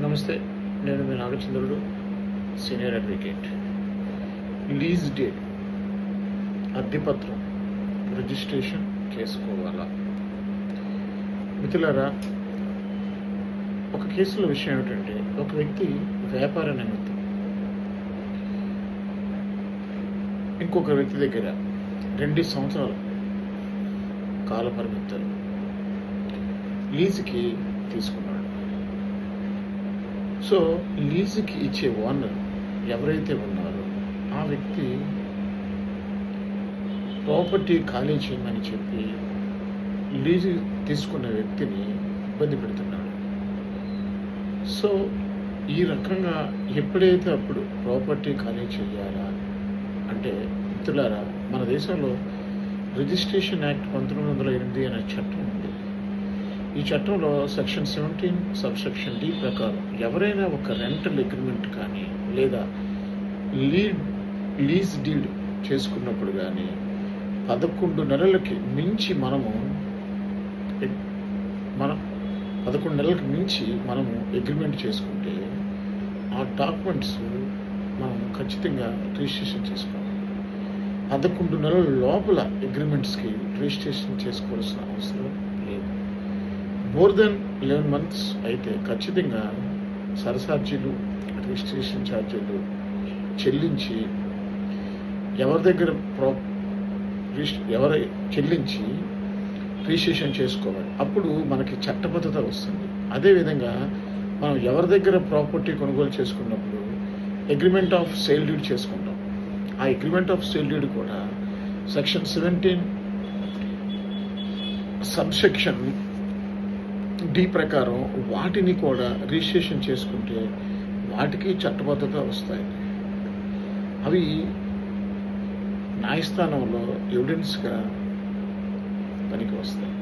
నమస్తే, నేను మీ Nagachandrudu, senior advocate. Lease deed అద్దెపత్రం రిజిస్ట్రేషన్ చేసుకోవాలా? మిత్రులారా, ఒక కేసులో విషయం ఏమిటంటే, ఒక వ్యక్తి వ్యాపార నిమిత్తం ఇంకొక వ్యక్తి దగ్గర 2 సంవత్సరాల కాల పరిమితులు లీజుకి తీసుకున్నాడు. సో లీజుకి ఇచ్చే ఓనర్ ఎవరైతే ఉన్నారో ఆ వ్యక్తి ప్రాపర్టీ ఖాళీ చేయమని చెప్పి లీజు తీసుకున్న వ్యక్తిని ఇబ్బంది పెడుతున్నాడు. సో ఈ రకంగా ఎప్పుడైతే అప్పుడు ప్రాపర్టీ ఖాళీ చేయాలా అంటే, మిత్రులారా, మన దేశంలో రిజిస్ట్రేషన్ యాక్ట్ 1908 అనే చట్టం ఉంది. ఈ చట్టంలో సెక్షన్ 17 సబ్సెక్షన్ డి ప్రకారం ఎవరైనా ఒక రెంటల్ అగ్రిమెంట్ కానీ లేదా లీజ్ డీడ్ చేసుకున్నప్పుడు కానీ 11 నెలలకి మించి మనము 11 నెలలకు మించి మనము అగ్రిమెంట్ చేసుకుంటే ఆ డాక్యుమెంట్స్ మనం ఖచ్చితంగా రిజిస్ట్రేషన్ చేసుకోవాలి. 11 నెలల లోపల అగ్రిమెంట్స్కి రిజిస్ట్రేషన్ చేసుకోవాల్సిన అవసరం లేదు. మోర్ దెన్ 11 months అయితే ఖచ్చితంగా సరఛార్జీలు, రిజిస్ట్రేషన్ ఛార్జీలు చెల్లించి చెల్లించి రిజిస్ట్రేషన్ చేసుకోవాలి. అప్పుడు మనకి చట్టబద్ధత వస్తుంది. అదేవిధంగా మనం ఎవరి దగ్గర ప్రాపర్టీ కొనుగోలు చేసుకున్నప్పుడు అగ్రిమెంట్ ఆఫ్ సేల్ డీడ్ చేసుకుంటాం. ఆ అగ్రిమెంట్ ఆఫ్ సేల్ డీడ్ కూడా సెక్షన్ 17 సబ్సెక్షన్ డి ప్రకారం వాటిని కూడా రిజిస్ట్రేషన్ చేసుకుంటే వాటికి చట్టబద్ధత వస్తాయి. అవి న్యాయస్థానంలో ఎవిడెన్స్గా పనికి వస్తాయి.